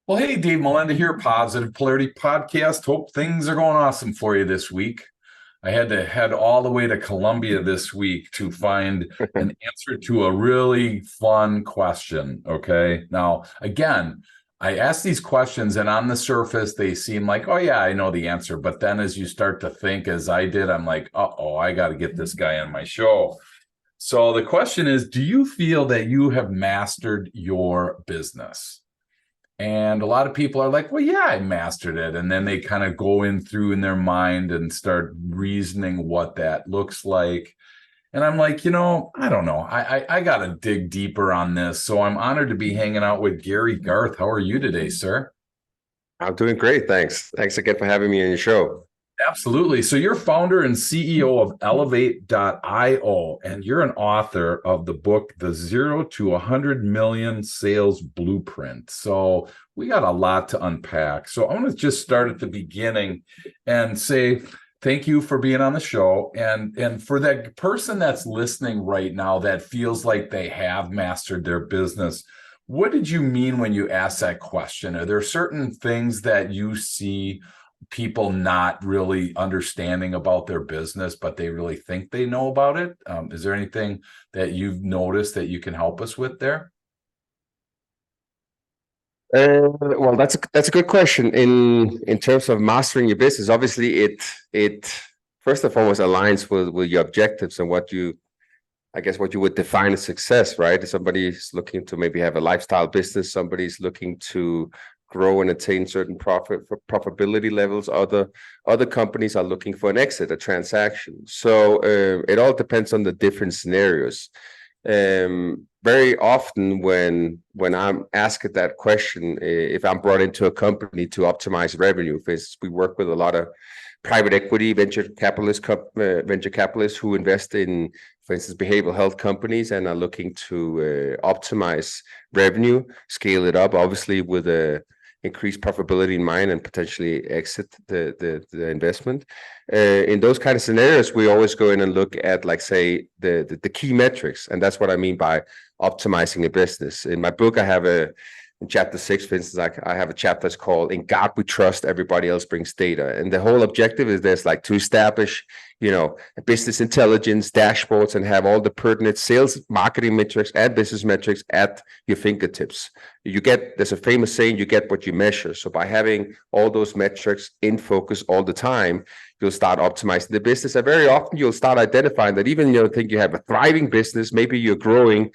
Well, hey, Dave Melinda here, Positive Polarity Podcast. Hope things are going awesome for you this week. I had to head all the way to Colombia this week to find an answer to a really fun question. Okay. Now, again, I ask these questions, and on the surface, they seem like, oh, yeah, I know the answer. But then as you start to think, as I did, I'm like, uh-oh, I got to get this guy on my show. So the question is, do you feel that you have mastered your business? And a lot of people are like, well, yeah, I mastered it. And then they kind of go in through in their mind and start reasoning what that looks like. And I'm like, I don't know. I got to dig deeper on this. So I'm honored to be hanging out with Gary Garth. How are you today, sir? I'm doing great. Thanks. Thanks again for having me on your show. Absolutely. So you're founder and CEO of Elevate.io, and you're an author of the book, The Zero to 100 Million Sales Blueprint. So we got a lot to unpack. So I want to just start at the beginning and say thank you for being on the show. And for that person that's listening right now that feels like they have mastered their business, what did you mean when you asked that question? Are there certain things that you see people not really understanding about their business, but they really think they know about it? Is there anything that you've noticed that you can help us with there? Well, that's a good question. In terms of mastering your business, obviously it first and foremost aligns with your objectives and I guess what you would define as success, right? Somebody's looking to maybe have a lifestyle business, somebody's looking to grow and attain certain profitability levels. Other companies are looking for an exit, a transaction. So it all depends on the different scenarios. Very often when I'm asked that question, if I'm brought into a company to optimize revenue, because we work with a lot of private equity venture capitalists who invest in, for instance, behavioral health companies and are looking to optimize revenue, scale it up, obviously with a increased profitability in mind and potentially exit the investment. In those kind of scenarios, we always go in and look at, like, say, the key metrics, and that's what I mean by optimizing a business. In my book, I have in chapter 6, for instance, I have a chapter that's called "In God We Trust, Everybody Else Brings Data," and the whole objective is there's like to establish, business intelligence dashboards and have all the pertinent sales, marketing metrics, and business metrics at your fingertips. There's a famous saying, you get what you measure. So by having all those metrics in focus all the time, you'll start optimizing the business. And very often you'll start identifying that even you think you have a thriving business, maybe you're growing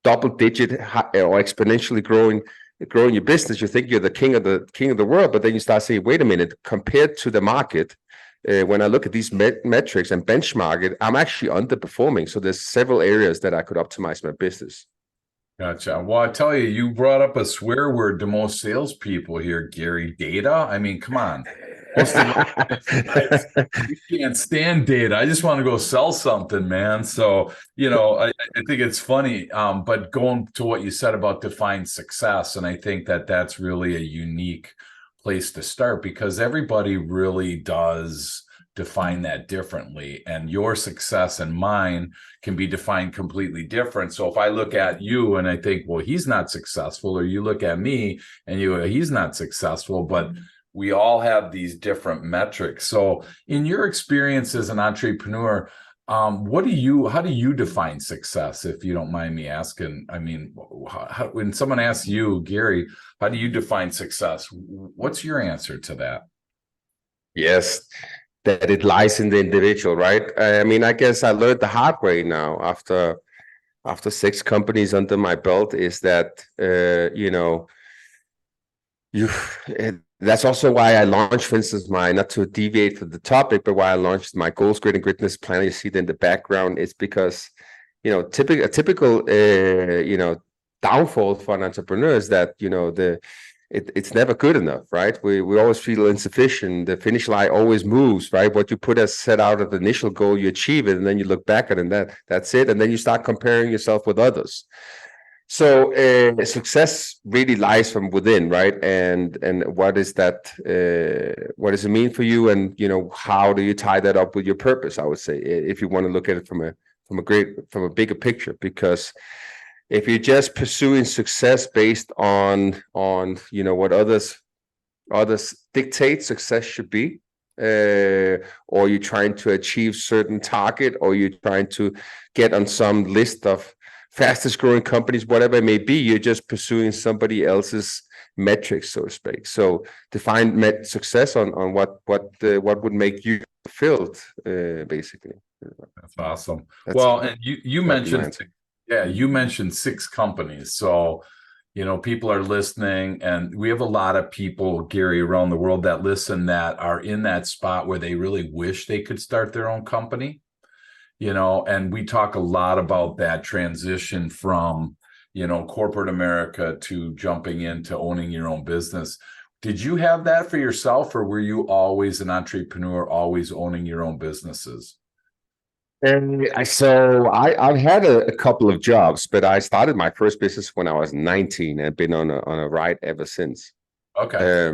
double digit or exponentially growing your business, you think you're the king of the world, but then you start saying, wait a minute, compared to the market, when I look at these metrics and benchmark it, I'm actually underperforming. So there's several areas that I could optimize my business. Gotcha. Well, I tell you, you brought up a swear word to most salespeople here, Gary. Data. I mean, come on. Most of us, we can't stand data. I just want to go sell something, man. So, I think it's funny. But going to what you said about define success, and I think that that's really a unique place to start because everybody really does define that differently. And your success and mine can be defined completely different. So if I look at you and I think, well, he's not successful, or you look at me and he's not successful, but we all have these different metrics. So in your experience as an entrepreneur, how do you define success, if you don't mind me asking? I mean, when someone asks you, Gary, how do you define success? What's your answer to that? Yes, that it lies in the individual, right? I mean, I guess I learned the hard way now after 6 companies under my belt is that you that's also why I launched, for instance, not to deviate from the topic, but why I launched my goals, grit, and greatness plan. You see it in the background is because typical downfall for an entrepreneur is that it's never good enough, right? We always feel insufficient. The finish line always moves, right? What you put as set out of the initial goal, you achieve it, and then you look back at it, and that's it. And then you start comparing yourself with others. So success really lies from within, right? And what is that? What does it mean for you? And how do you tie that up with your purpose? I would say, if you want to look at it from a bigger picture, because if you're just pursuing success based on what others dictate success should be, or you're trying to achieve certain target, or you're trying to get on some list of fastest growing companies, whatever it may be, you're just pursuing somebody else's metrics, so to speak. So define success on what would make you fulfilled, basically. That's awesome. That's Well, and you that'd be my mentioned, answer. yeah, you mentioned 6 companies. So, people are listening, and we have a lot of people, Gary, around the world that listen that are in that spot where they really wish they could start their own company, and we talk a lot about that transition from, corporate America to jumping into owning your own business. Did you have that for yourself, or were you always an entrepreneur, always owning your own businesses? And I've had a couple of jobs, but I started my first business when I was 19 and been on a ride ever since. Okay.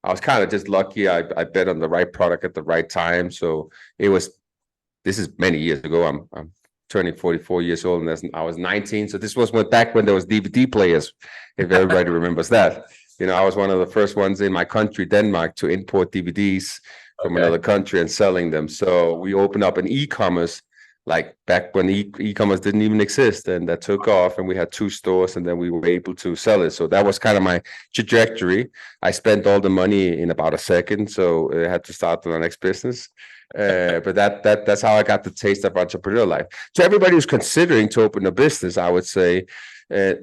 I was kind of just lucky. I bet on the right product at the right time. So this is many years ago. I'm turning 44 years old, and I was 19. So this was back when there was DVD players, if everybody remembers that. I was one of the first ones in my country, Denmark, to import DVDs from another country and selling them. So we opened up an e-commerce, like back when e-commerce didn't even exist, and that took off, and we had 2 stores, and then we were able to sell it. So that was kind of my trajectory. I spent all the money in about a second, so I had to start the next business. But that's how I got the taste of entrepreneurial life. So everybody who's considering to open a business, I would say,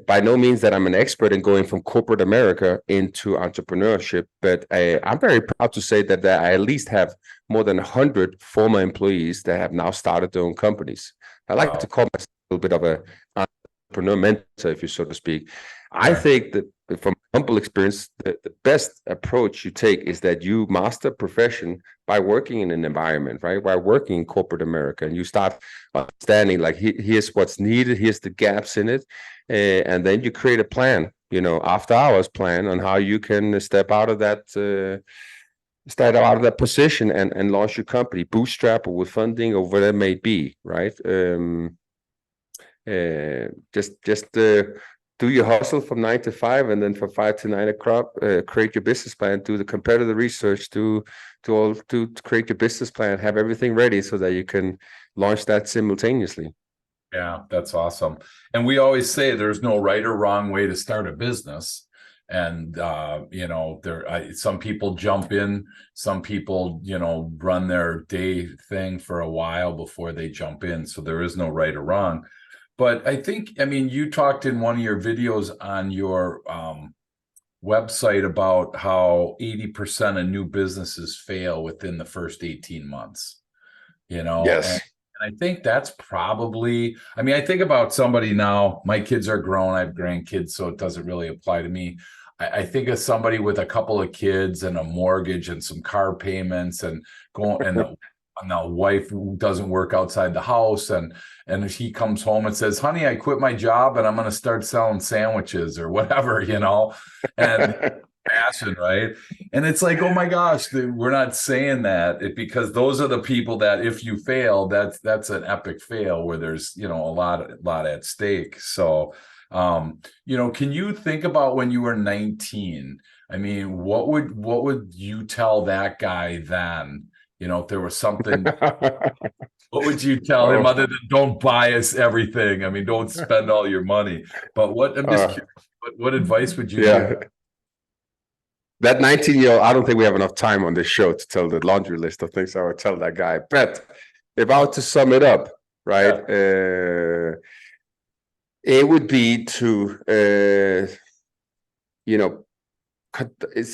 by no means that I'm an expert in going from corporate America into entrepreneurship, but I'm very proud to say that I at least have more than 100 former employees that have now started their own companies. I like to call myself a little bit of an entrepreneur mentor, if you so to speak. I think that from humble experience, the best approach you take is that you master profession by working in an environment, right? By working in corporate America, and you start understanding, like, here's what's needed, here's the gaps in it, and then you create a plan, after hours plan on how you can step out of that position and launch your company, bootstrap or with funding or whatever it may be, right? Just do your hustle from 9 to 5, and then from 5 to 9 o'clock, create your business plan, do the competitive research, to create your business plan, have everything ready so that you can launch that simultaneously. Yeah, that's awesome. And we always say there's no right or wrong way to start a business. And, some people jump in, some people, run their day thing for a while before they jump in. So there is no right or wrong. But you talked in one of your videos on your website about how 80% of new businesses fail within the first 18 months, Yes. And I think that's probably, I think about somebody now, my kids are grown, I have grandkids, so it doesn't really apply to me. I think of somebody with a couple of kids and a mortgage and some car payments and the wife doesn't work outside the house, and he comes home and says, honey, I quit my job and I'm going to start selling sandwiches or whatever, and passion, right? And it's like, oh my gosh, we're not saying that because those are the people that if you fail, that's an epic fail where there's, a lot at stake. So, can you think about when you were 19? What would you tell that guy then? If there was something, what would you tell him other than don't bias everything? Don't spend all your money. But I'm just curious, what advice would you give? That 19-year-old, I don't think we have enough time on this show to tell the laundry list of things I would tell that guy. But if I were to sum it up, right, it would be to,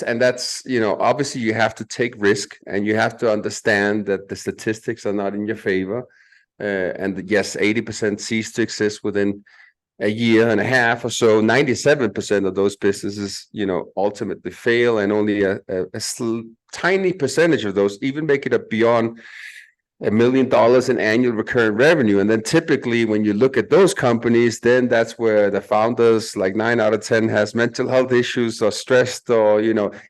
and that's, obviously you have to take risk, and you have to understand that the statistics are not in your favor. And yes, 80% cease to exist within a year and a half or so. 97% of those businesses, ultimately fail, and only a tiny percentage of those even make it up beyond $1 million in annual recurring revenue. And then typically when you look at those companies, then that's where the founders, like 9 out of 10 has mental health issues or stressed, or,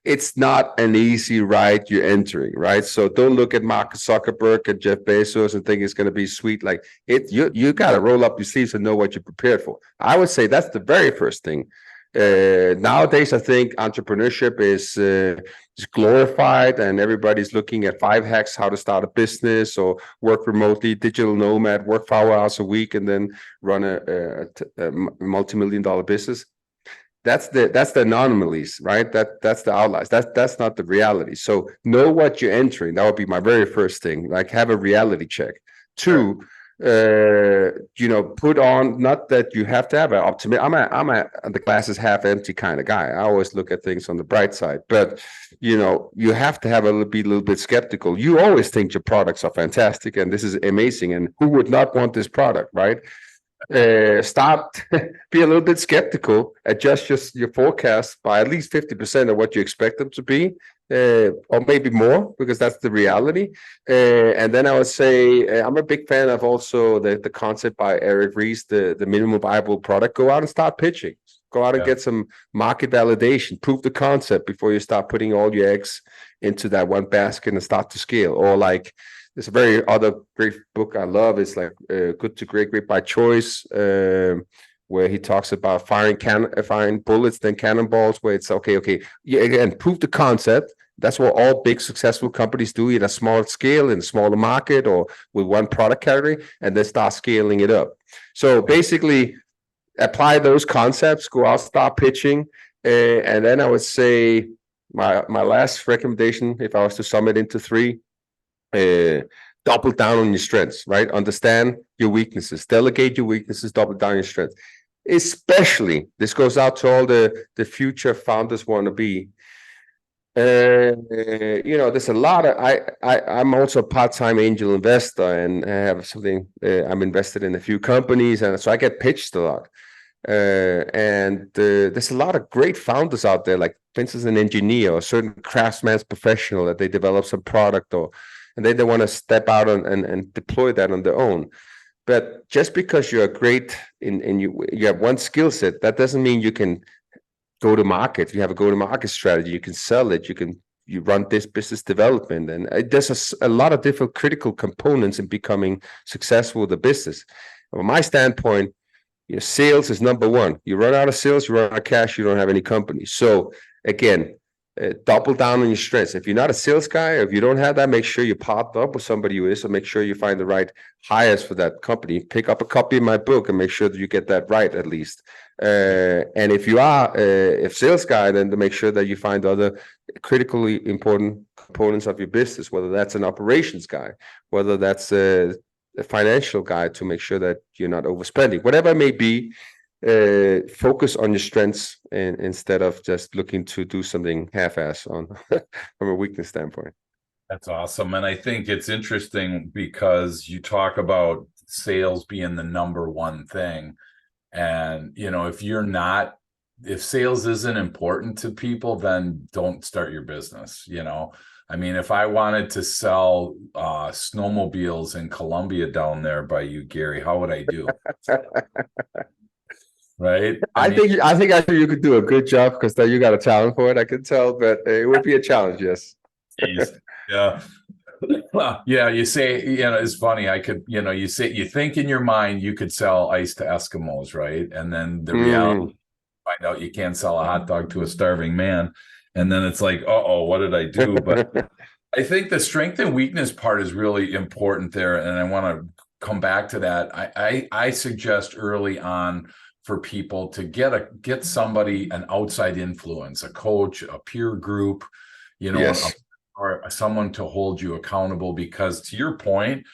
it's not an easy ride you're entering, right? So don't look at Mark Zuckerberg and Jeff Bezos and think it's going to be sweet. Like you got to roll up your sleeves and know what you're prepared for. I would say that's the very first thing. Nowadays, I think entrepreneurship is glorified, and everybody's looking at 5 hacks how to start a business or work remotely, digital nomad, work 4 hours a week, and then run a multi-million-dollar business. That's the anomalies, right? That's the outliers. That's not the reality. So know what you're entering. That would be my very first thing. Like, have a reality check. Two, put on, not that you have to have an optimism. I'm a the glass is half empty kind of guy. I always look at things on the bright side, but you have to be a little bit skeptical. You always think your products are fantastic and this is amazing, and who would not want this product, right? Start be a little bit skeptical, adjust your forecast by at least 50% of what you expect them to be, or maybe more, because that's the reality. And then I would say I'm a big fan of also the concept by Eric Ries, the minimum viable product. Go out and start pitching. Go out and get some market validation, prove the concept before you start putting all your eggs into that one basket and start to scale. Or like, there's a very other great book I love. It's like Good to Great, Great by Choice, where he talks about firing bullets than cannonballs. Where it's okay, yeah, again, prove the concept. That's what all big successful companies do in a small scale, in a smaller market, or with one product category, and then start scaling it up. So basically, apply those concepts. Go out, start pitching, and then I would say my last recommendation, if I was to sum it into three. Double down on your strengths, right? Understand your weaknesses, delegate your weaknesses, double down your strengths. Especially, this goes out to all the future founders want to be. There's a lot of I'm also a part-time angel investor, and I have something. I'm invested in a few companies, and so I get pitched a lot. And there's a lot of great founders out there, like for instance, an engineer or a certain craftsman's professional that they develop some product, and they want to step out and deploy that on their own. But just because you're great and you have one skill set, that doesn't mean you can go to market. You have a go-to-market strategy. You can sell it. You run this business development, and there's a lot of different critical components in becoming successful with the business. From my standpoint, sales is number one. You run out of sales, you run out of cash, you don't have any company. So again, double down on your strengths. If you're not a sales guy, or if you don't have that, make sure you partner up with somebody who is, so make sure you find the right hires for that company. Pick up a copy of my book and make sure that you get that right at least. And if you are a sales guy, then to make sure that you find other critically important components of your business, whether that's an operations guy, whether that's a financial guy, to make sure that you're not overspending, whatever it may be. Focus on your strengths instead of just looking to do something half-ass on from a weakness standpoint. That's awesome. And I think it's interesting because you talk about sales being the number one thing. And, if sales isn't important to people, then don't start your business. I mean, if I wanted to sell snowmobiles in Colombia down there by you, Gary, how would I do? Right? I think actually you could do a good job, because you got a talent for it, I can tell, but it would be a challenge, yes. Yeah. Well, yeah, you say, it's funny. I could, you think in your mind you could sell ice to Eskimos, right? And then the reality, find out you can't sell a hot dog to a starving man. And then it's like, what did I do? But I think the strength and weakness part is really important there. And I want to come back to that. I suggest early on for people to get somebody, an outside influence, a coach, a peer group, yes. or someone to hold you accountable, because to your point,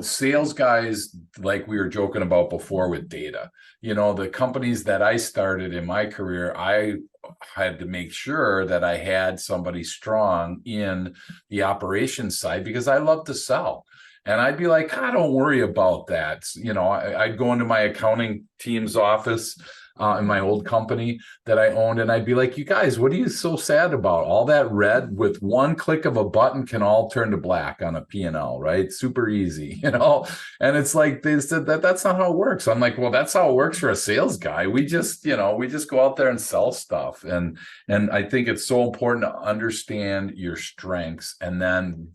sales guys, like we were joking about before with data, the companies that I started in my career, I had to make sure that I had somebody strong in the operations side, because I love to sell. And I'd be like, don't worry about that. I'd go into my accounting team's office in my old company that I owned. And I'd be like, you guys, what are you so sad about? All that red with one click of a button can all turn to black on a P&L, right? Super easy, you know? And it's like, they said that that's not how it works. I'm like, well, that's how it works for a sales guy. We just, you know, we just go out there and sell stuff. And I think it's so important to understand your strengths and then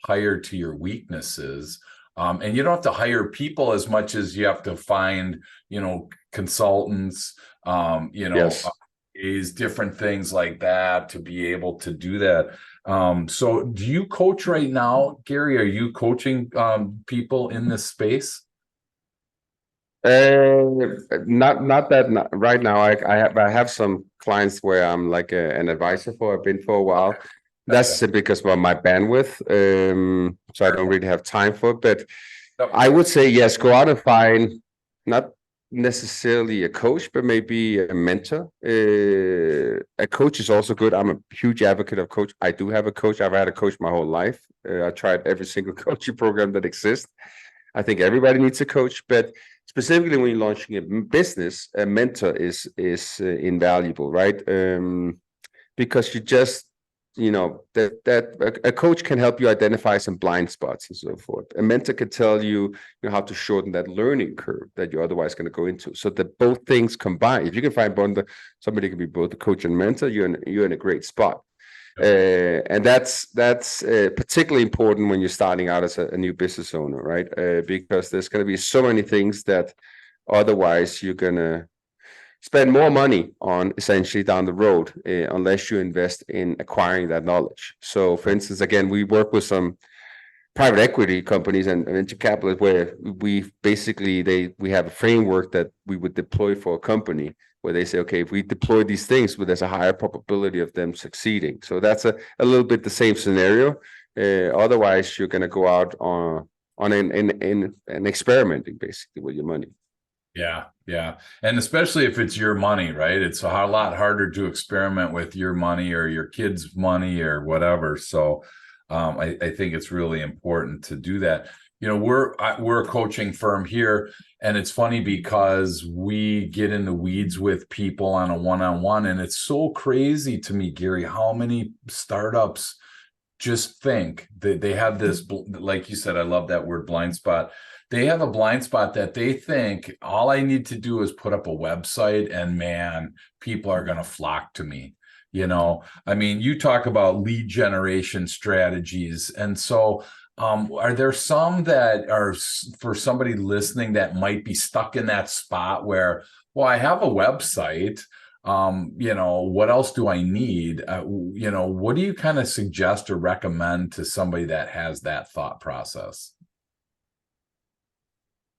hire to your weaknesses. And you don't have to hire people as much as you have to find, you know, consultants, you know, Yes. is different things like that to be able to do that. So do you coach right now, Gary? Are you coaching people in this space? Not that right now. I have some clients where I'm like an advisor for. I've been for a while. That's Gotcha. simply because of my bandwidth. So I don't really have time for it. But Yep. I would say yes, go out and find not necessarily a coach, but maybe a mentor. A coach is also good. I'm a huge advocate of coach. I do have a coach. I've had a coach my whole life. I tried every single coaching program that exists. I think everybody needs a coach, but specifically when you're launching a business, a mentor is invaluable, right? Because you just, you know, that a coach can help you identify some blind spots and so forth. A mentor can tell you, you know, how to shorten that learning curve that you're otherwise going to go into. So that both things combine. If you can find somebody can be both a coach and mentor, you're in a great spot. And that's particularly important when you're starting out as a new business owner, right? Because there's going to be so many things that otherwise you're going to spend more money on essentially down the road unless you invest in acquiring that knowledge. So, for instance, again, we work with some private equity companies and venture capitalists where we have a framework that we would deploy for a company where they say, okay, if we deploy these things, well, there's a higher probability of them succeeding. So that's a little bit the same scenario. Otherwise, you're going to go out on an experimenting basically with your money. Yeah, yeah. And especially if it's your money, right? It's a lot harder to experiment with your money or your kids' money or whatever. So I think it's really important to do that. You know, we're a coaching firm here, and it's funny because we get in the weeds with people on a one-on-one, and it's so crazy to me, Gary, how many startups just think that they have this, like you said, I love that word, blind spot. They have a blind spot that they think all I need to do is put up a website and man, people are going to flock to me. You know, I mean, you talk about lead generation strategies. And so, are there some that are for somebody listening that might be stuck in that spot where, well, I have a website, you know, what else do I need? You know, what do you kind of suggest or recommend to somebody that has that thought process?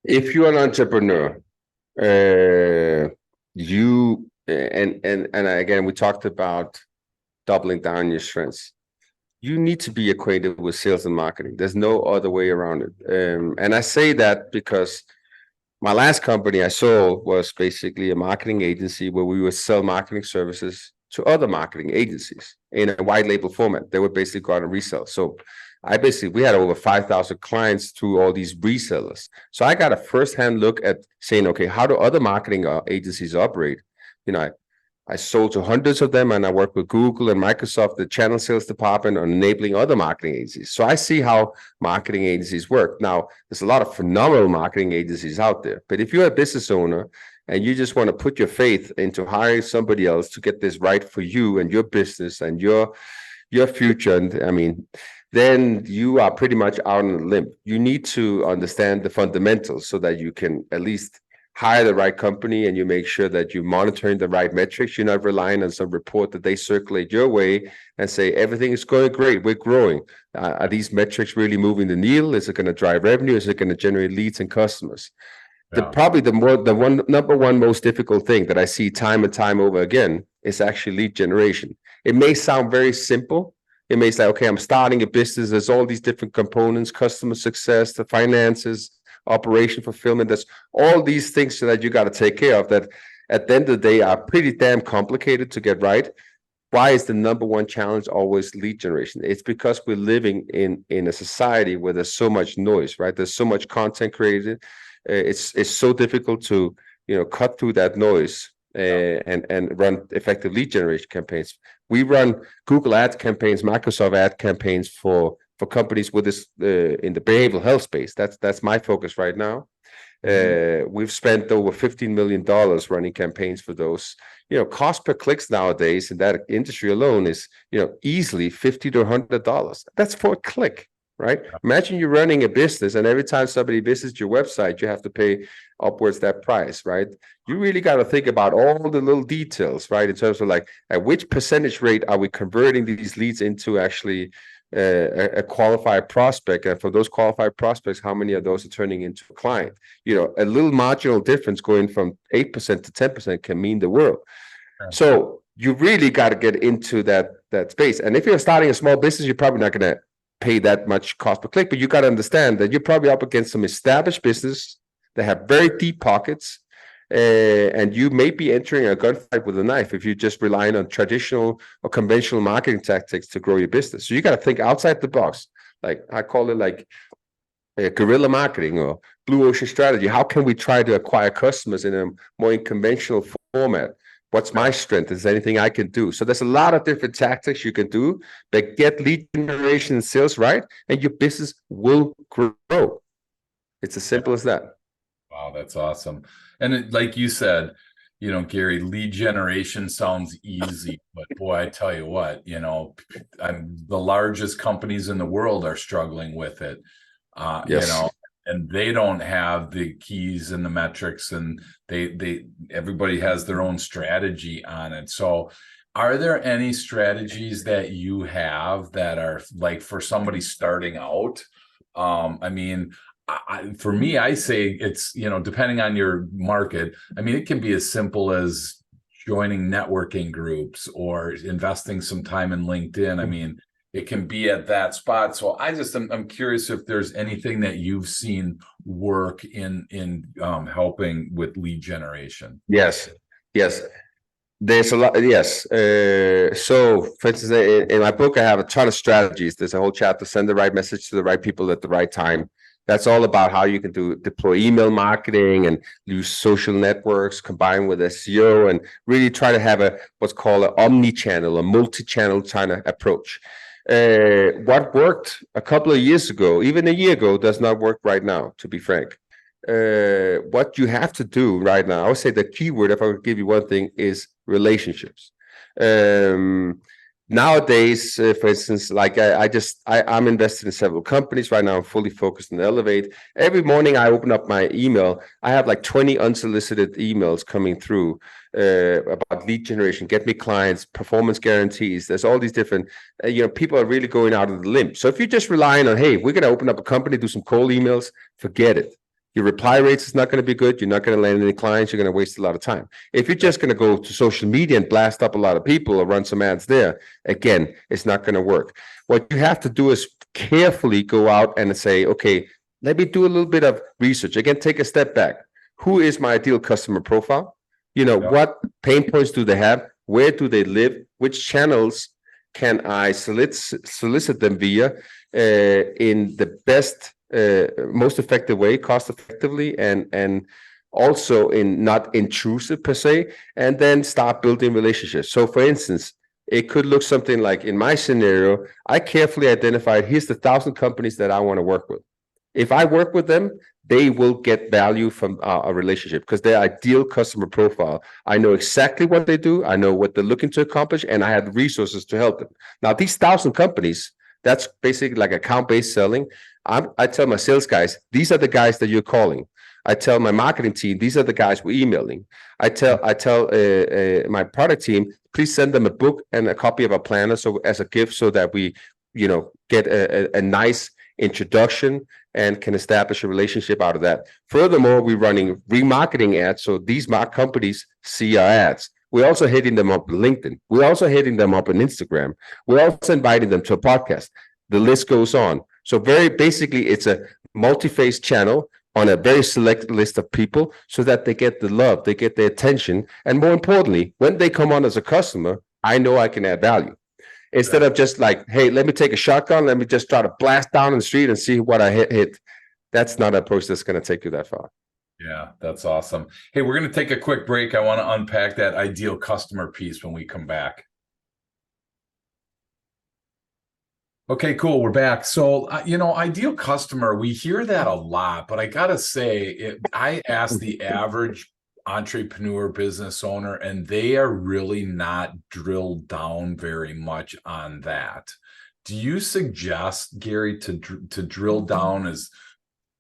If you're an entrepreneur, you and again, we talked about doubling down your strengths. You need to be acquainted with sales and marketing. There's no other way around it. And I say that because my last company I sold was basically a marketing agency where we would sell marketing services to other marketing agencies in a white label format. They would basically go out and resell. So we had over 5,000 clients through all these resellers. So I got a firsthand look at saying, okay, how do other marketing agencies operate? You know, I sold to hundreds of them, and I work with Google and Microsoft, the channel sales department, on enabling other marketing agencies. So I see how marketing agencies work. Now, there's a lot of phenomenal marketing agencies out there, but if you're a business owner and you just want to put your faith into hiring somebody else to get this right for you and your business and your future, and I mean, then you are pretty much out on a limb. You need to understand the fundamentals so that you can at least hire the right company and you make sure that you're monitoring the right metrics. You're not relying on some report that they circulate your way and say, everything is going great, we're growing. Are these metrics really moving the needle? Is it going to drive revenue? Is it going to generate leads and customers? Yeah. The number one most difficult thing that I see time and time over again is actually lead generation. It may sound very simple. It may say, okay, I'm starting a business. There's all these different components, customer success, the finances, operation fulfillment. There's all these things that you got to take care of that at the end of the day are pretty damn complicated to get right. Why is the number one challenge always lead generation? It's because we're living in a society where there's so much noise, right? There's so much content created. It's so difficult to cut through that noise and run effective lead generation campaigns. We run Google ad campaigns, Microsoft ad campaigns for companies with this in the behavioral health space. That's my focus right now. We've spent over $15 million running campaigns for those. Cost per clicks nowadays in that industry alone is, easily $50 to $100. That's for a click, right? Imagine you're running a business and every time somebody visits your website, you have to pay upwards that price, right? You really got to think about all the little details, right? In terms of like, at which percentage rate are we converting these leads into actually a qualified prospect, and for those qualified prospects, how many of those are turning into a client? A little marginal difference going from 8% to 10% can mean the world. So you really got to get into that space. And if you're starting a small business, you're probably not going to pay that much cost per click, but you got to understand that you're probably up against some established business that have very deep pockets. And you may be entering a gunfight with a knife if you're just relying on traditional or conventional marketing tactics to grow your business. So you got to think outside the box. Like I call it like guerrilla marketing or blue ocean strategy. How can we try to acquire customers in a more conventional format? What's my strength? Is there anything I can do? So there's a lot of different tactics you can do, but get lead generation and sales right, and your business will grow. It's as simple as that. Wow, that's awesome. And like you said, Gary, lead generation sounds easy, but boy, I tell you what, the largest companies in the world are struggling with it. Yes. And they don't have the keys and the metrics, and everybody has their own strategy on it. So are there any strategies that you have that are like for somebody starting out? For me, I say it's, depending on your market, it can be as simple as joining networking groups or investing some time in LinkedIn. It can be at that spot. So I'm curious if there's anything that you've seen work in helping with lead generation. Yes. There's a lot. Yes. So for instance, in my book, I have a ton of strategies. There's a whole chapter, send the right message to the right people at the right time. That's all about how you can deploy email marketing and use social networks combined with SEO and really try to have what's called an omni-channel, a multi-channel kind of approach. What worked a couple of years ago, even a year ago, does not work right now, to be frank. What you have to do right now, I would say the keyword, if I would give you one thing, is relationships. Nowadays, for instance, like I'm invested in several companies right now. I'm fully focused on Elevate. Every morning I open up my email. I have like 20 unsolicited emails coming through about lead generation, get me clients, performance guarantees. There's all these different, people are really going out of the limb. So if you're just relying on, hey, we're going to open up a company, do some cold emails, forget it. Your reply rates is not going to be good. You're not going to land any clients. You're going to waste a lot of time. If you're just going to go to social media and blast up a lot of people or run some ads there, again, it's not going to work. What you have to do is carefully go out and say, okay, let me do a little bit of research. Again, take a step back. Who is my ideal customer profile? What pain points do they have? Where do they live? Which channels can I solicit them via in the best most effective way, cost effectively, and also in not intrusive per se, and then start building relationships. So for instance, it could look something like in my scenario, I carefully identified, here's the 1,000 companies that I want to work with. If I work with them, they will get value from a relationship because their ideal customer profile. I know exactly what they do. I know what they're looking to accomplish, and I have the resources to help them. Now, these 1,000 companies, that's basically like account-based selling. I tell my sales guys, these are the guys that you're calling. I tell my marketing team, these are the guys we're emailing. I tell my product team, please send them a book and a copy of our planner so as a gift, so that we, get a nice introduction and can establish a relationship out of that. Furthermore, we're running remarketing ads, so these companies see our ads. We're also hitting them up on LinkedIn. We're also hitting them up on Instagram. We're also inviting them to a podcast. The list goes on. So very basically, it's a multi-phase channel on a very select list of people so that they get the love, they get the attention. And more importantly, when they come on as a customer, I know I can add value. Instead of just like, hey, let me take a shotgun, let me just try to blast down the street and see what I hit. That's not an approach that's going to take you that far. Yeah, that's awesome. Hey, we're going to take a quick break. I want to unpack that ideal customer piece when we come back. Okay, cool. We're back. So, ideal customer, we hear that a lot, but I gotta say, I ask the average entrepreneur business owner, and they are really not drilled down very much on that. Do you suggest, Gary, to drill down as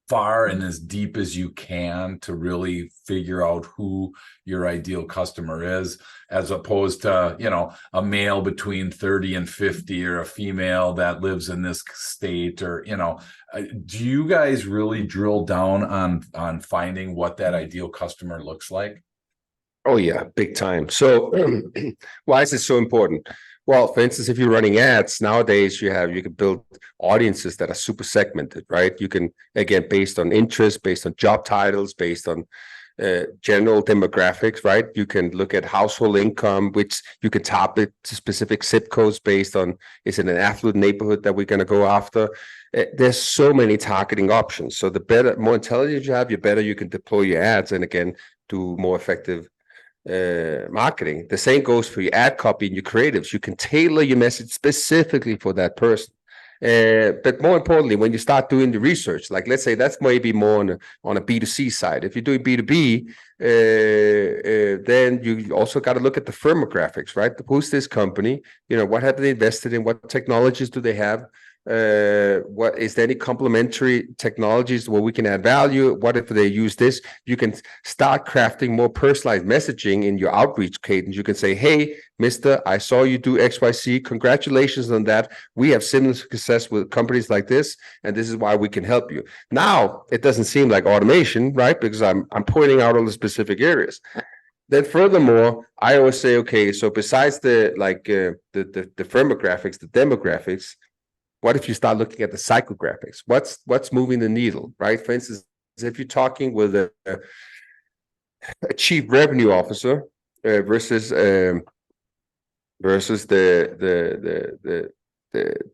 far and as deep as you can to really figure out who your ideal customer is, as opposed to, a male between 30 and 50 or a female that lives in this state, or, do you guys really drill down on finding what that ideal customer looks like? Oh yeah, big time. So why is it so important? Well, for instance, if you're running ads nowadays, you can build audiences that are super segmented, right? You can, again, based on interest, based on job titles, based on general demographics, right? You can look at household income, which you can top it to specific zip codes based on, is it an affluent neighborhood that we're going to go after? There's so many targeting options. So the better, more intelligence you have, the better you can deploy your ads, and again, do more effective marketing. The same goes for your ad copy and your creatives. You can tailor your message specifically for that person. But more importantly, when you start doing the research, like let's say that's maybe more on a B2C side. If you're doing B2B, then you also got to look at the firmographics, right? Who's this company? What have they invested in? What technologies do they have? What is there any complementary technologies where we can add value? What if they use this? You can start crafting more personalized messaging in your outreach cadence. You can say, hey, mister, I saw you do XYZ. Congratulations on that. We have similar success with companies like this, and this is why we can help you. Now, it doesn't seem like automation, right? Because I'm pointing out all the specific areas. Then furthermore, I always say, okay, so besides the firmographics, the demographics, what if you start looking at the psychographics? What's moving the needle, right? For instance, if you're talking with a chief revenue officer versus the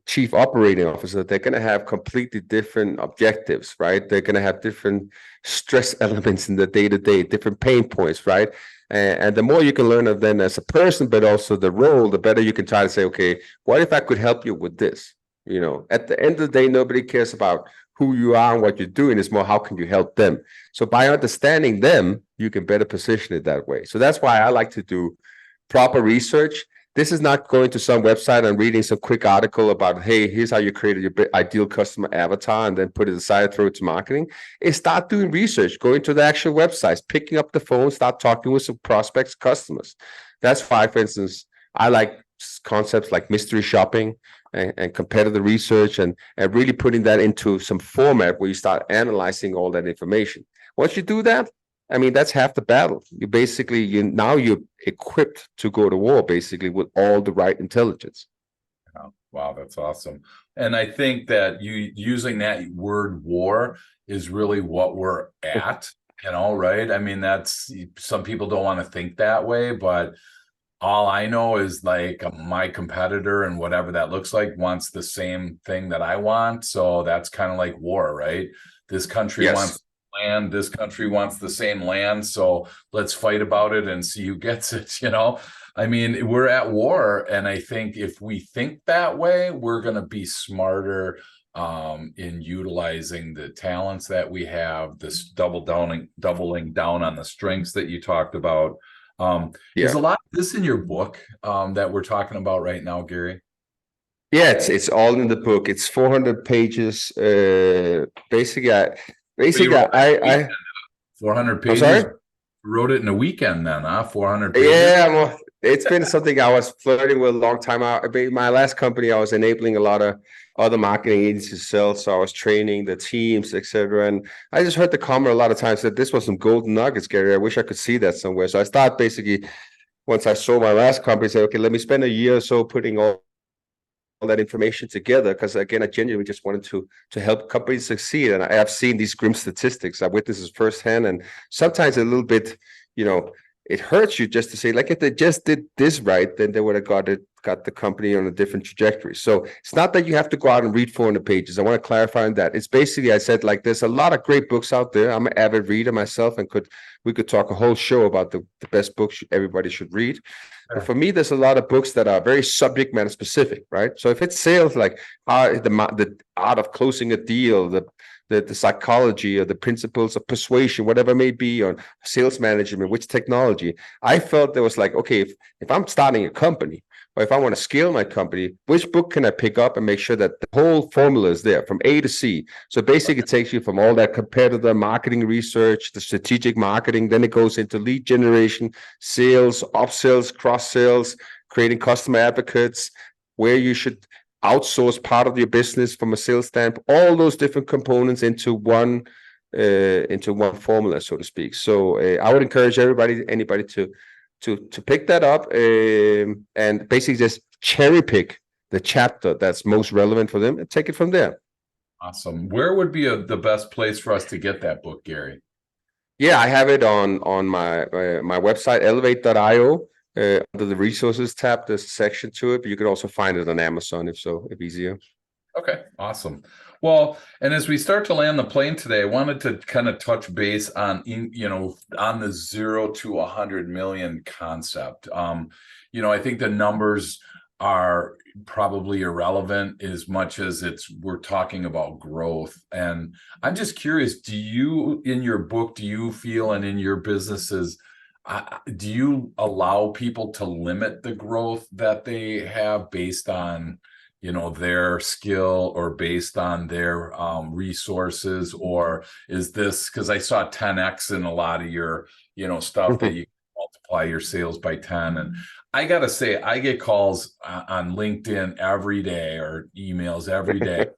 chief operating officer, they're going to have completely different objectives, right? They're going to have different stress elements in the day-to-day, different pain points, right? And the more you can learn of them as a person, but also the role, the better you can try to say, okay, what if I could help you with this? At the end of the day, nobody cares about who you are and what you're doing. It's more, how can you help them? So by understanding them, you can better position it that way. So that's why I like to do proper research. This is not going to some website and reading some quick article about, hey, here's how you created your ideal customer avatar and then put it aside, throw it to marketing. Is start doing research, going to the actual websites, picking up the phone, start talking with some prospects, customers. That's why, for instance, I like concepts like mystery shopping and competitive research, and really putting that into some format where you start analyzing all that information. Once you do that, I mean, that's half the battle. You're equipped to go to war, basically, with all the right intelligence. Wow, that's awesome. And I think that you using that word war is really what we're at, right? I mean, that's, some people don't want to think that way, but all I know is like my competitor and whatever that looks like wants the same thing that I want. So that's kind of like war, right? This country wants land, this country wants the same land. So let's fight about it and see who gets it, I mean, we're at war. And I think if we think that way, we're going to be smarter in utilizing the talents that we have, this doubling down on the strengths that you talked about. Is a lot of this in your book that we're talking about right now, Gary? Yeah, it's all in the book. It's 400 pages. Basically, I 400 pages. I'm sorry? Wrote it in a weekend then, huh? 400 pages. Yeah, well, it's been something I was flirting with a long time out. My last company, I was enabling a lot of other marketing agencies to sell, so I was training the teams, etc. And I just heard the comment a lot of times that this was some golden nuggets, Gary. I wish I could see that somewhere. So I started basically, once I sold my last company, say, okay, let me spend a year or so putting all that information together, because again, I genuinely just wanted to help companies succeed. And I have seen these grim statistics. I witnessed this firsthand, and sometimes a little bit, it hurts you just to say, like, if they just did this right, then they would have got the company on a different trajectory. So it's not that you have to go out and read 400 pages. I want to clarify on that. It's basically, I said, like, there's a lot of great books out there. I'm an avid reader myself, and we could talk a whole show about the best books everybody should read. But for me, there's a lot of books that are very subject matter specific, right? So if it's sales, like the art of closing a deal, the psychology or the principles of persuasion, whatever it may be, on sales management, which technology, I felt there was like, okay, if I'm starting a company, or if I want to scale my company, which book can I pick up and make sure that the whole formula is there from A to C? So basically, it takes you from all that competitor marketing research, the strategic marketing, then it goes into lead generation, sales, upsells, cross sales, creating customer advocates, where you should outsource part of your business from a sales standpoint, all those different components into one formula, so to speak. So I would encourage anybody to pick that up, and basically just cherry pick the chapter that's most relevant for them and take it from there. Awesome. Where would be the best place for us to get that book, Gary? Yeah, I have it on my my website, elevate.io. Under the resources tab, there's a section to it, but you can also find it on Amazon if easier. Okay, awesome. Well, and as we start to land the plane today, I wanted to kind of touch base on, on the 0 to 100 million concept. I think the numbers are probably irrelevant as much as we're talking about growth. And I'm just curious, in your book, do you feel, and in your businesses, do you allow people to limit the growth that they have based on, their skill, or based on their resources? Or is this, because I saw 10x in a lot of your, stuff that you multiply your sales by 10. And I got to say, I get calls on LinkedIn every day, or emails every day.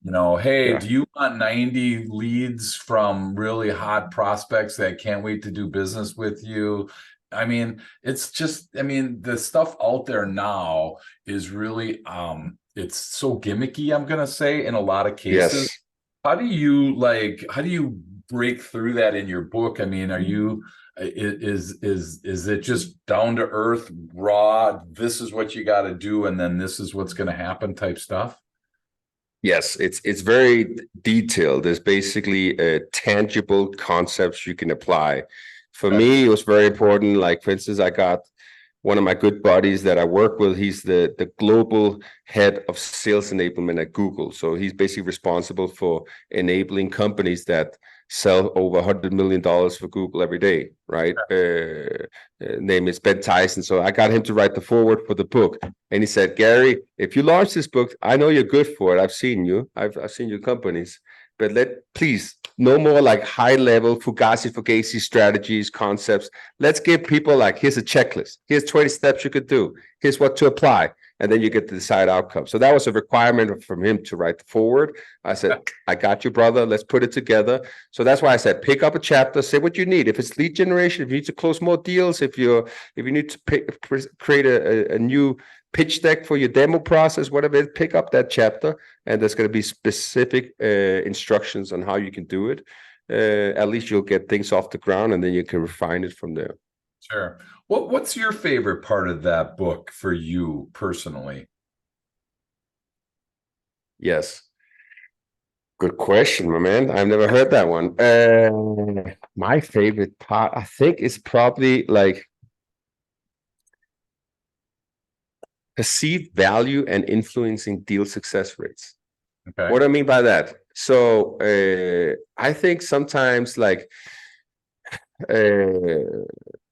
Hey, Yeah. do you want 90 leads from really hot prospects that can't wait to do business with you? I mean, it's just, the stuff out there now is really, it's so gimmicky, I'm going to say, in a lot of cases. Yes. How do you break through that in your book? I mean, is it just down to earth, raw, this is what you got to do, and then this is what's going to happen type stuff? Yes, it's very detailed. There's basically tangible concepts you can apply. For me, it was very important. Like, for instance, I got one of my good buddies that I work with. He's the global head of sales enablement at Google. So he's basically responsible for enabling companies that sell over $100 million for Google every day, right? Name is Ben Tyson. So I got him to write the foreword for the book. And he said, Gary, if you launch this book, I know you're good for it. I've seen you. I've seen your companies. But please, no more like high level fugazi strategies, concepts. Let's give people, like, here's a checklist. Here's 20 steps you could do. Here's what to apply. And then you get the desired outcome. So that was a requirement from him to write the forward. I said, I got you, brother. Let's put it together. So that's why I said, pick up a chapter, say what you need. If it's lead generation, if you need to close more deals, if you need to create a new pitch deck for your demo process, whatever, pick up that chapter, and there's going to be specific instructions on how you can do it. At least you'll get things off the ground, and then you can refine it from there. Sure. What's your favorite part of that book for you personally? Yes. Good question, my man. I've never heard that one. My favorite part, I think, is probably like perceived value and influencing deal success rates. Okay. What do I mean by that? So I think sometimes, like,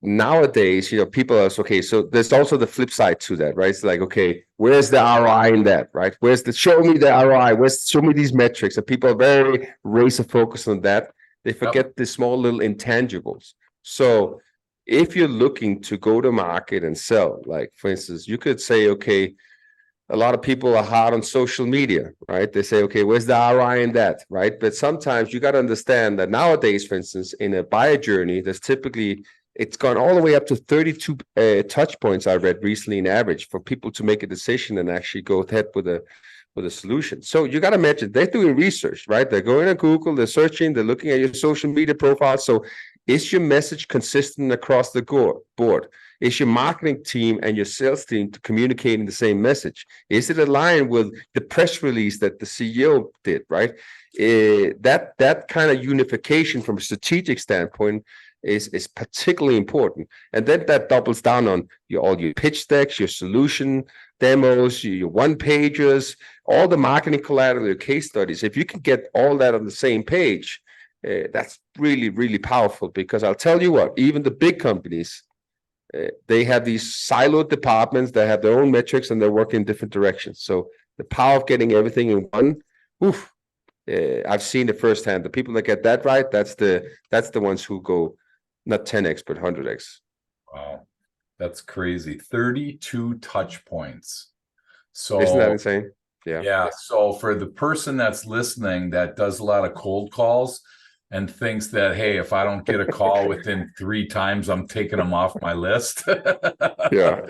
nowadays, people are okay. So there's also the flip side to that, right? It's like, okay, where's the ROI in that, right? Show me the ROI? Show me these metrics? And people are very razor focused on that. They forget the small little intangibles. So if you're looking to go to market and sell, like, for instance, you could say, okay, a lot of people are hard on social media, right? They say, okay, where's the ROI in that, right? But sometimes you got to understand that nowadays, for instance, in a buyer journey, it's gone all the way up to 32 touch points, I read recently, in average, for people to make a decision and actually go ahead with a solution. So you got to imagine they're doing research, right? They're going to Google, they're searching, they're looking at your social media profile. So Is your message consistent across the board? Is your marketing team and your sales team communicating the same message? Is it aligned with the press release that the CEO did, right? That kind of unification from a strategic standpoint is particularly important. And then that doubles down on all your pitch decks, your solution demos, your one pagers, all the marketing collateral, your case studies. If you can get all that on the same page, that's really, really powerful, because I'll tell you what, even the big companies, they have these siloed departments that have their own metrics and they're working in different directions. So the power of getting everything in one, oof, I've seen it firsthand. The people that get that right, that's the ones who go not 10x, but 100x. Wow, that's crazy. 32 touch points. So Isn't that insane? Yeah. Yeah. So for the person that's listening that does a lot of cold calls and thinks that, hey, if I don't get a call within 3 times, I'm taking them off my list. Yeah.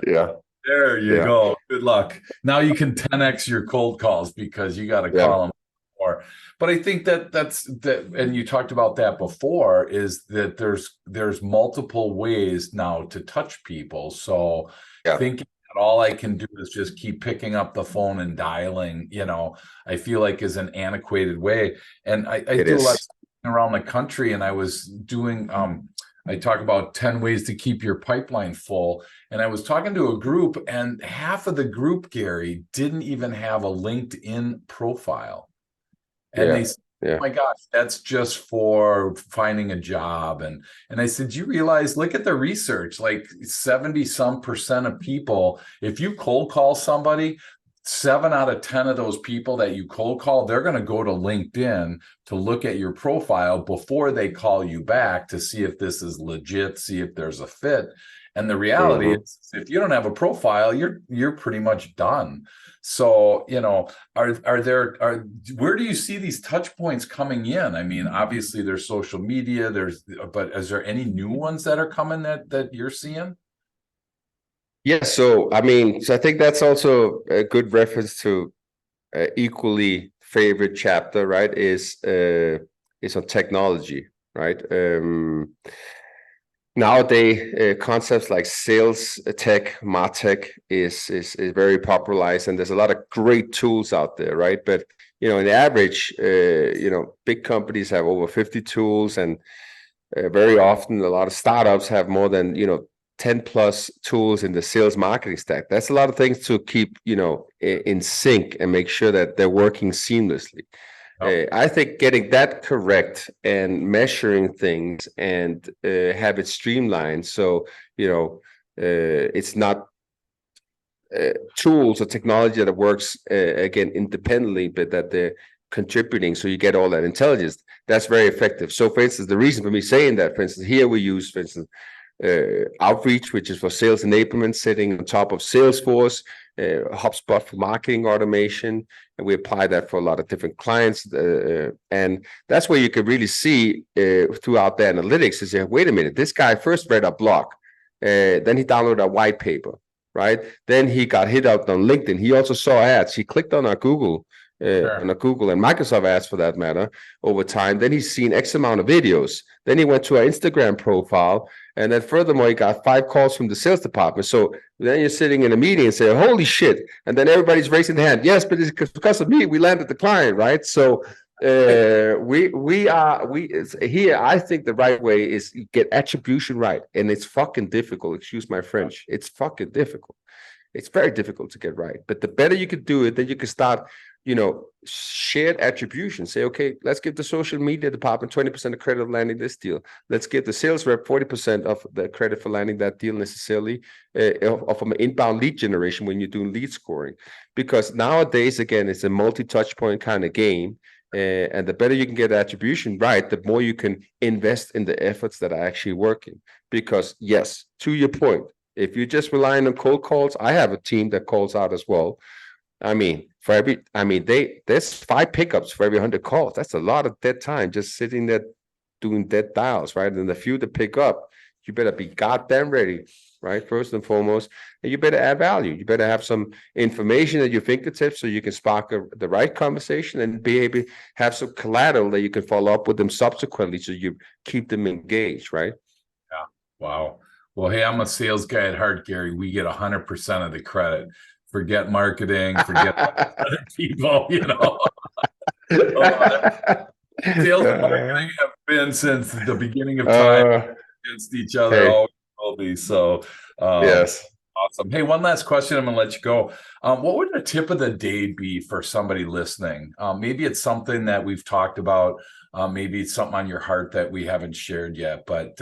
There you go. Good luck. Now you can 10x your cold calls because you got to call them more. But I think that's and you talked about that before, is that there's multiple ways now to touch people. So thinking that all I can do is just keep picking up the phone and dialing, I feel like is an antiquated way. And I do a lot around the country, and I was doing I talk about 10 ways to keep your pipeline full. And I was talking to a group, and half of the group, Gary, didn't even have a LinkedIn profile. And they said, oh my gosh, that's just for finding a job. And I said, you realize, look at the research, like 70% of people, if you cold call somebody, 7 out of 10 of those people that you cold call, they're going to go to LinkedIn to look at your profile before they call you back to see if this is legit, see if there's a fit. And the reality is, if you don't have a profile, you're pretty much done. So, where do you see these touch points coming in? I mean, obviously there's social media, but is there any new ones that are coming that you're seeing? Yeah, so I think that's also a good reference to equally favorite chapter, right? Is on technology, right? Nowadays, concepts like sales tech, martech is very popularized, and there's a lot of great tools out there, right? But in the average, big companies have over 50 tools, and very often a lot of startups have more than 10 plus tools in the sales marketing stack. That's a lot of things to keep in sync and make sure that they're working seamlessly. I think getting that correct and measuring things and have it streamlined, so it's not tools or technology that works again independently, but that they're contributing, so you get all that intelligence. That's very effective. So for instance, the reason for me saying that, for instance, here we use, for instance, Outreach, which is for sales enablement, sitting on top of Salesforce, HubSpot for marketing automation, and we apply that for a lot of different clients. And that's where you can really see throughout the analytics is, wait a minute, this guy first read a blog, then he downloaded a white paper, right? Then he got hit up on LinkedIn. He also saw ads. He clicked on our Google. On a Google and Microsoft ads for that matter over time. Then he's seen X amount of videos. Then he went to our Instagram profile. And then furthermore, he got 5 calls from the sales department. So then you're sitting in a meeting and say, holy shit. And then everybody's raising their hand. Yes, but it's because of me. We landed the client, right? So we here, I think the right way is get attribution right. And it's fucking difficult. Excuse my French. It's fucking difficult. It's very difficult to get right. But the better you could do it, then you can start shared attribution. Say, okay, let's give the social media department 20% of credit of landing this deal. Let's give the sales rep 40% of the credit for landing that deal necessarily, from an inbound lead generation when you're doing lead scoring. Because nowadays, again, it's a multi-touch point kind of game. And the better you can get attribution right, the more you can invest in the efforts that are actually working. Because yes, to your point, if you're just relying on cold calls, I have a team that calls out as well. There's 5 pickups for every 100 calls. That's a lot of dead time just sitting there doing dead dials, right? And the few to pick up, you better be goddamn ready. right? First and foremost, and you better add value. You better have some information at your fingertips so you can spark the right conversation and be able to have some collateral that you can follow up with them subsequently so you keep them engaged, right? Yeah. Wow. Well, hey, I'm a sales guy at heart, Gary. We get 100% of the credit. Forget marketing, forget other people, Sales and marketing have been since the beginning of time against each other. Hey, Always will be. So, yes. awesome. Hey, one last question. I'm going to let you go. What would the tip of the day be for somebody listening? Maybe it's something that we've talked about. Maybe it's something on your heart that we haven't shared yet. But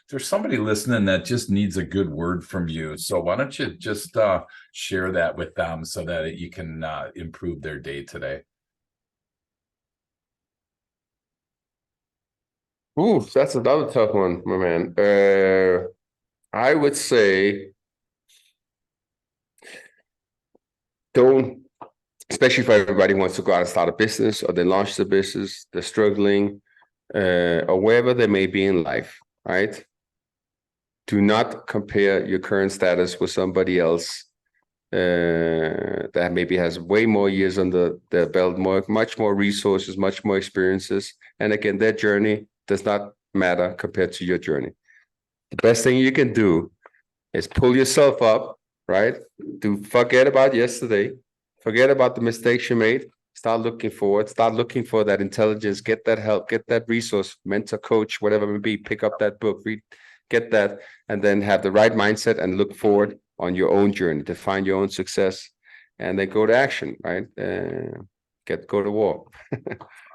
there's somebody listening that just needs a good word from you. So why don't you just share that with them so that you can improve their day today? Ooh, that's another tough one, my man. I would say don't, especially if everybody wants to go out and start a business or they launch the business, they're struggling, or wherever they may be in life, right? Do not compare your current status with somebody else that maybe has way more years under their belt, much more resources, much more experiences. And again, their journey does not matter compared to your journey. The best thing you can do is pull yourself up, right? Forget about yesterday, forget about the mistakes you made. Start looking forward, start looking for that intelligence, get that help, get that resource, mentor, coach, whatever it may be, pick up that book, read, get that, and then have the right mindset and look forward on your own journey to find your own success and then go to action, right? Go to war.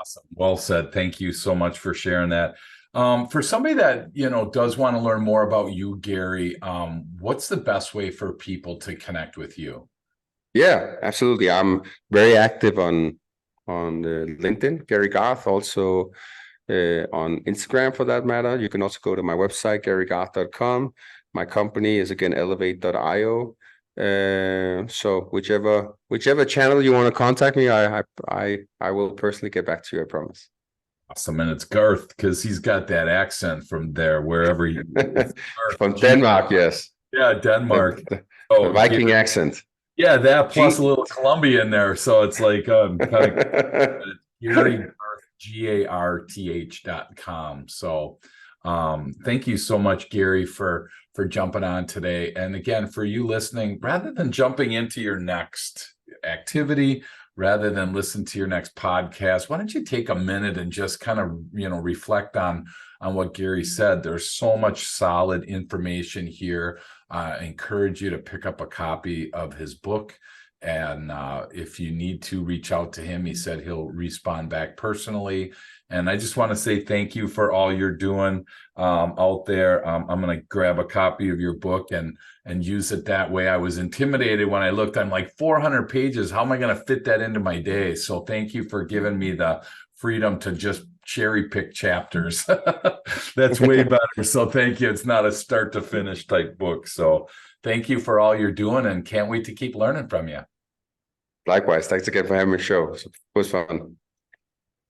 Awesome. Well said. Thank you so much for sharing that. For somebody that, does want to learn more about you, Gary, what's the best way for people to connect with you? Yeah, absolutely. I'm very active on LinkedIn, Gary Garth, also on Instagram for that matter. You can also go to my website, garygarth.com. My company is again elevate.io. So whichever channel you want to contact me, I will personally get back to you, I promise. Awesome. And it's Garth because he's got that accent from there, wherever he From Denmark, yes. Yeah, Denmark. The Oh, Viking accent. Yeah, that plus a little Colombian there. So it's like kind of Gary GARTH.com. So thank you so much, Gary, for jumping on today. And again, for you listening, rather than jumping into your next activity, rather than listen to your next podcast, why don't you take a minute and just kind of reflect on what Gary said. There's so much solid information here. I encourage you to pick up a copy of his book. And if you need to reach out to him, he said he'll respond back personally. And I just want to say thank you for all you're doing out there. I'm going to grab a copy of your book and use it that way. I was intimidated when I looked. I'm like 400 pages. How am I going to fit that into my day? So thank you for giving me the freedom to just cherry pick chapters. That's way better. So thank you. It's not a start to finish type book. So thank you for all you're doing and can't wait to keep learning from you. Likewise. Thanks again for having me on the show. It was fun.